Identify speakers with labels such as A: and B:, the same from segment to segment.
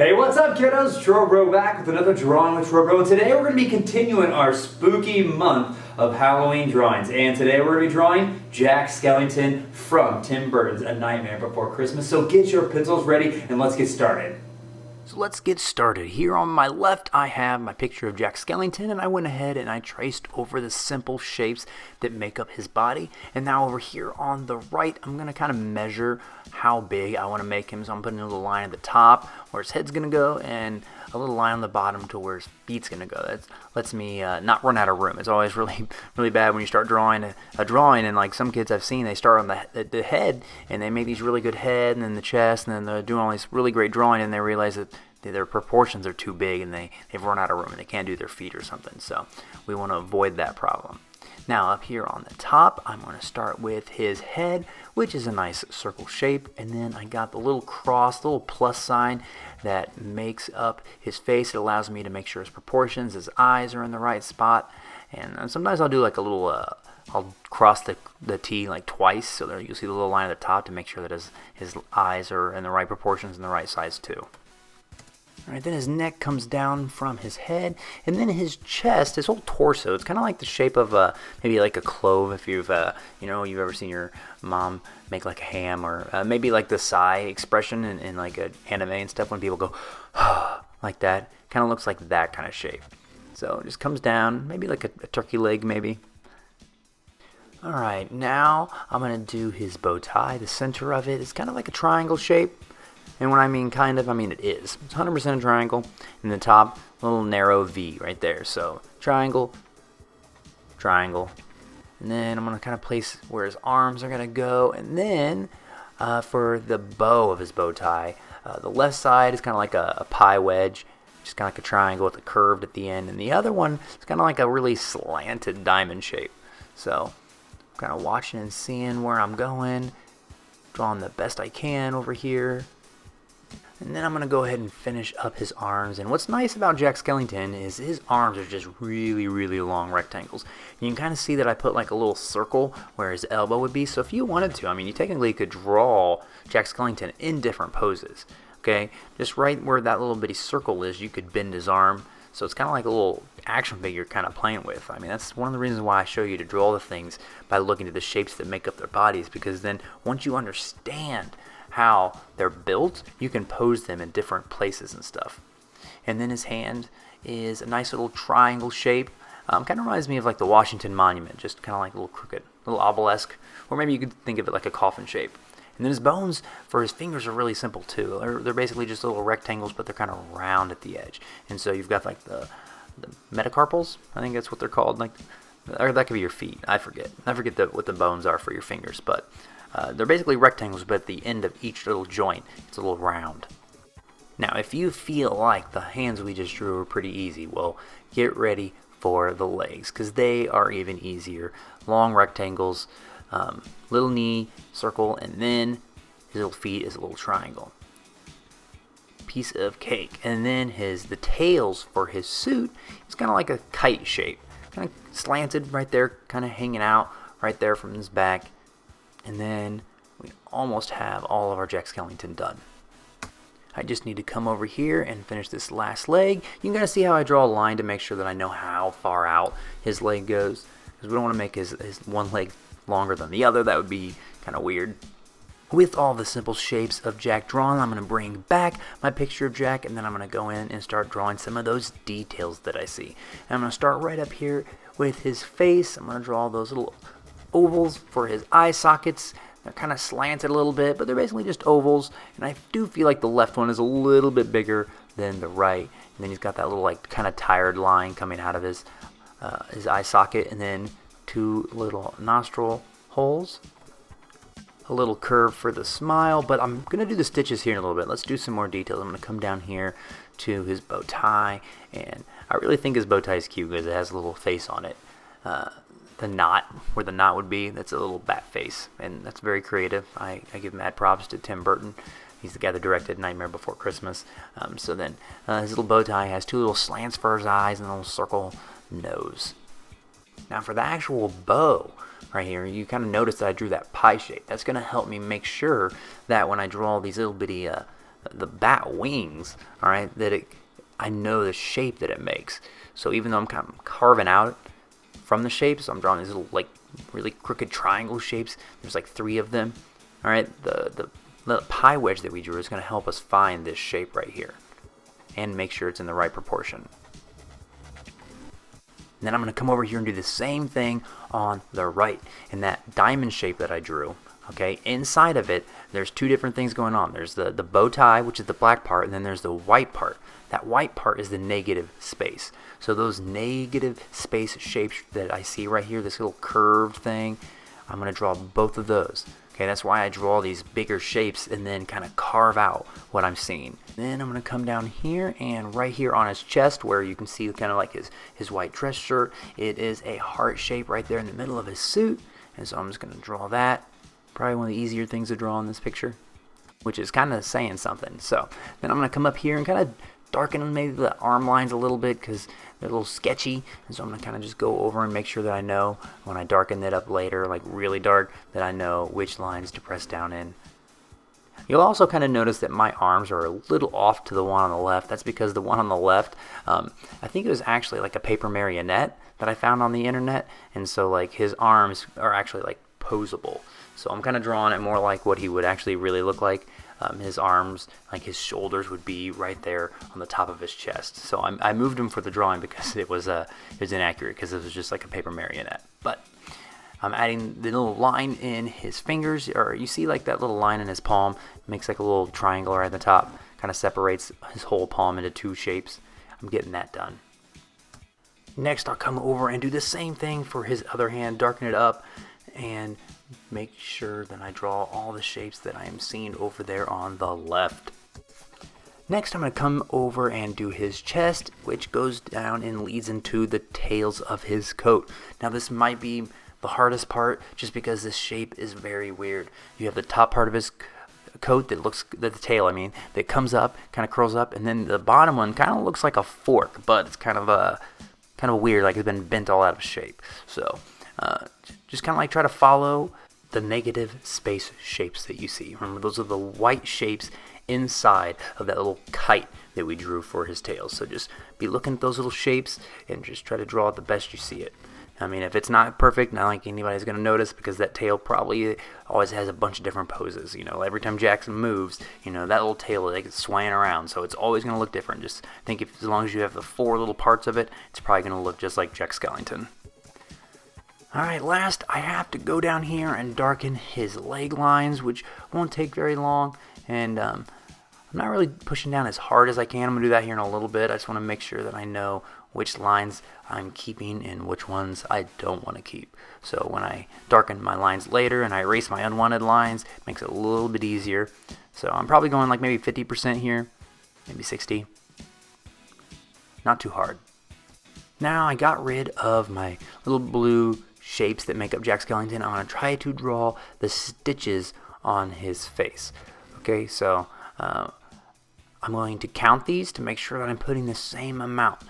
A: Hey, what's up, kiddos? Trowbro back with another drawing with Trowbro, and today we're going to be continuing our spooky month of Halloween drawings. And today we're going to be drawing Jack Skellington from Tim Burton's A Nightmare Before Christmas. So get your pencils ready and let's get started.
B: So let's get started. Here on my left I have my picture of Jack Skellington, and I went ahead and I traced over the simple shapes that make up his body. And now over here on the right I'm going to kind of measure how big I want to make him. So I'm putting a little line at the top where his head's going to go and a little line on the bottom to where his feet's going to go. That lets me not run out of room. It's always really bad when you start drawing a drawing, and like some kids I've seen, they start on the head and they make these really good head and then the chest, and then they're doing all these really great drawing and they realize that their proportions are too big and they've run out of room and they can't do their feet or something. So we want to avoid that problem. Now up here on the top, I'm going to start with his head, which is a nice circle shape, and then I got the little cross, the little plus sign that makes up his face. It allows me to make sure his proportions, his eyes are in the right spot, and sometimes I'll do like a little, I'll cross the T like twice, so there you'll see the little line at the top to make sure that his eyes are in the right proportions and the right size too. Alright, then his neck comes down from his head, and then his chest, his whole torso, it's kind of like the shape of maybe like a clove, if you've you've ever seen your mom make like a ham, or maybe like the sigh expression in like an anime and stuff when people go like that. Kind of looks like that kind of shape. So it just comes down, maybe like a turkey leg maybe. Alright, now I'm going to do his bow tie. The center of it is kind of like a triangle shape. And when I mean kind of, I mean it is. It's 100% a triangle. And the top, a little narrow V right there. So triangle, triangle. And then I'm going to kind of place where his arms are going to go. And then for the bow of his bow tie, the left side is kind of like a pie wedge. Just kind of like a triangle with a curved at the end. And the other one is kind of like a really slanted diamond shape. So I'm kind of watching and seeing where I'm going. Drawing the best I can over here. And then I'm going to go ahead and finish up his arms. And what's nice about Jack Skellington is his arms are just really long rectangles. You can kind of see that I put like a little circle where his elbow would be. So if you wanted to, I mean, you technically could draw Jack Skellington in different poses. Okay, just right where that little bitty circle is, you could bend his arm. So it's kind of like a little action figure kind of playing with. I mean, that's one of the reasons why I show you to draw the things by looking at the shapes that make up their bodies. Because then once you understand how they're built, you can pose them in different places and stuff. And then his hand is a nice little triangle shape. Kind of reminds me of like the Washington Monument, just kind of like a little crooked, little obelisk, or maybe you could think of it like a coffin shape. And then his bones for his fingers are really simple too. They're basically just little rectangles, but they're kind of round at the edge. And so you've got like the metacarpals, I think that's what they're called, like, or that could be your feet. I forget what the bones are for your fingers, but they're basically rectangles, but at the end of each little joint, it's a little round. Now, if you feel like the hands we just drew were pretty easy, well, get ready for the legs, because they are even easier. Long rectangles, little knee, circle, and then his little feet is a little triangle. Piece of cake. And then the tails for his suit is kind of like a kite shape. Kind of slanted right there, kind of hanging out right there from his back. And then we almost have all of our Jack Skellington done. I just need to come over here and finish this last leg. You can kind of see how I draw a line to make sure that I know how far out his leg goes. Because we don't want to make his one leg longer than the other. That would be kind of weird. With all the simple shapes of Jack drawn, I'm going to bring back my picture of Jack, and then I'm going to go in and start drawing some of those details that I see. And I'm going to start right up here with his face. I'm going to draw those little ovals for his eye sockets. They're kind of slanted a little bit, but they're basically just ovals. And I do feel like the left one is a little bit bigger than the right. And then he's got that little like kind of tired line coming out of his eye socket, and then two little nostril holes. A little curve for the smile, but I'm going to do the stitches here in a little bit. Let's do some more details. I'm going to come down here to his bow tie, and I really think his bow tie is cute because it has a little face on it. The knot, where the knot would be, that's a little bat face, and that's very creative. I give mad props to Tim Burton. He's the guy that directed Nightmare Before Christmas. So then his little bow tie has two little slants for his eyes and a little circle nose. Now for the actual bow right here, you kind of notice that I drew that pie shape. That's going to help me make sure that when I draw these little bitty the bat wings, all right, I know the shape that it makes. So even though I'm kind of carving out from the shapes, I'm drawing these little like really crooked triangle shapes. There's like 3 of them. All right, the pie wedge that we drew is going to help us find this shape right here and make sure it's in the right proportion. And then I'm going to come over here and do the same thing on the right. In that diamond shape that I drew, okay, inside of it, there's 2 different things going on. There's the bow tie, which is the black part, and then there's the white part. That white part is the negative space. So those negative space shapes that I see right here, this little curved thing, I'm going to draw both of those. Okay, that's why I draw these bigger shapes and then kind of carve out what I'm seeing. Then I'm going to come down here, and right here on his chest where you can see kind of like his white dress shirt, it is a heart shape right there in the middle of his suit. And so I'm just going to draw that. Probably one of the easier things to draw in this picture, which is kind of saying something. So then I'm going to come up here and kind of darken maybe the arm lines a little bit because they're a little sketchy, and so I'm going to kind of just go over and make sure that I know when I darken it up later, like really dark, that I know which lines to press down in. You'll also kind of notice that my arms are a little off to the one on the left. That's because the one on the left, I think it was actually like a paper marionette that I found on the internet, and so like his arms are actually like posable. So I'm kind of drawing it more like what he would actually really look like. His arms, like his shoulders, would be right there on the top of his chest. So I moved him for the drawing because it was inaccurate because it was just like a paper marionette. But I'm adding the little line in his fingers, or you see like that little line in his palm, makes like a little triangle right at the top, kind of separates his whole palm into 2 shapes. I'm getting that done. Next, I'll come over and do the same thing for his other hand, darken it up, and make sure that I draw all the shapes that I am seeing over there on the left. Next, I'm going to come over and do his chest, which goes down and leads into the tails of his coat. Now, this might be the hardest part just because this shape is very weird. You have the top part of his coat that looks, the tail, I mean, that comes up, kind of curls up, and then the bottom one kind of looks like a fork, but it's kind of weird, like it's been bent all out of shape. So, just kind of like try to follow the negative space shapes that you see. Remember, those are the white shapes inside of that little kite that we drew for his tail. So just be looking at those little shapes and just try to draw it the best you see it. I mean, if it's not perfect, not like anybody's going to notice, because that tail probably always has a bunch of different poses. You know, every time Jackson moves, you know, that little tail, like, it's swaying around, so it's always going to look different. Just think, as long as you have the 4 little parts of it, it's probably going to look just like Jack Skellington. Alright, last I have to go down here and darken his leg lines, which won't take very long, and I'm not really pushing down as hard as I can. I'm going to do that here in a little bit. I just want to make sure that I know which lines I'm keeping and which ones I don't want to keep. So when I darken my lines later and I erase my unwanted lines, it makes it a little bit easier. So I'm probably going like maybe 50% here, maybe 60. Not too hard. Now I got rid of my little blue shapes that make up Jack Skellington. I want to try to draw the stitches on his face. Okay, so I'm going to count these to make sure that I'm putting the same amount.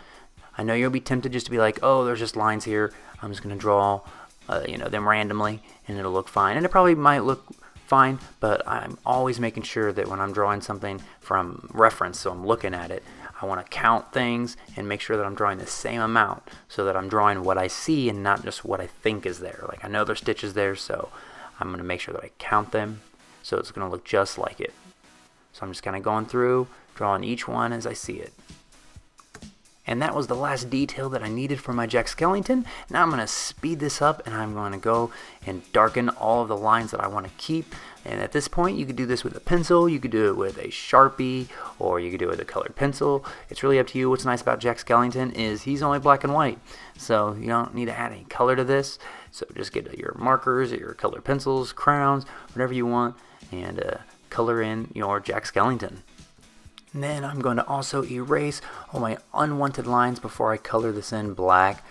B: I know you'll be tempted just to be like, oh, there's just lines here. I'm just going to draw them randomly and it'll look fine. And it probably might look fine, but I'm always making sure that when I'm drawing something from reference, so I'm looking at it, I want to count things and make sure that I'm drawing the same amount so that I'm drawing what I see and not just what I think is there. Like, I know there's stitches there, so I'm going to make sure that I count them so it's going to look just like it. So I'm just kind of going through, drawing each one as I see it. And that was the last detail that I needed for my Jack Skellington. Now I'm going to speed this up and I'm going to go and darken all of the lines that I want to keep. And at this point, you could do this with a pencil, you could do it with a Sharpie, or you could do it with a colored pencil. It's really up to you. What's nice about Jack Skellington is he's only black and white, so you don't need to add any color to this. So just get your markers, your colored pencils, crowns, whatever you want, and color in your Jack Skellington. And then I'm going to also erase all my unwanted lines before I color this in black.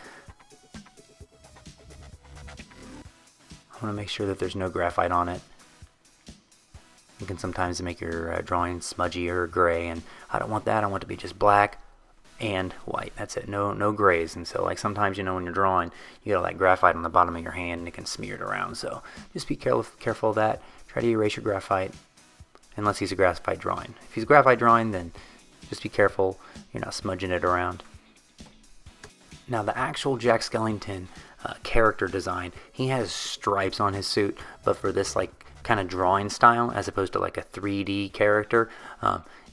B: I want to make sure that there's no graphite on it. You can sometimes make your drawing smudgy or gray, and I don't want that. I want it to be just black and white. That's it. No grays. And so, like, sometimes, when you're drawing, you get all that graphite on the bottom of your hand and it can smear it around. So just be careful of that. Try to erase your graphite. unless he's a graphite drawing. If he's a graphite drawing, then just be careful you're not smudging it around. Now the actual Jack Skellington character design, he has stripes on his suit, but for this like kind of drawing style as opposed to like a 3D character,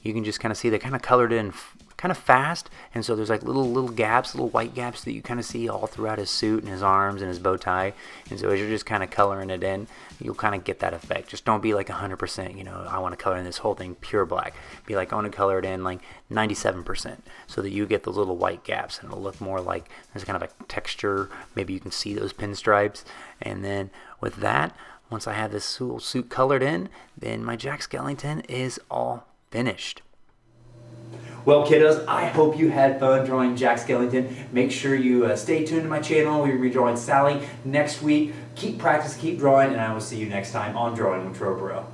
B: you can just kind of see they kind of colored in kind of fast, and so there's like little gaps, little white gaps that you kind of see all throughout his suit and his arms and his bow tie. And so as you're just kind of coloring it in, you'll kind of get that effect. Just don't be like 100%, you know, I want to color in this whole thing pure black. Be like, I want to color it in like 97%, so that you get those little white gaps, and it'll look more like there's kind of a texture. Maybe you can see those pinstripes. And then with that, once I have this suit colored in, then my Jack Skellington is all finished.
A: Well, kiddos, I hope you had fun drawing Jack Skellington. Make sure you stay tuned to my channel. We'll be drawing Sally next week. Keep practicing, keep drawing, and I will see you next time on Drawing with Trowbro.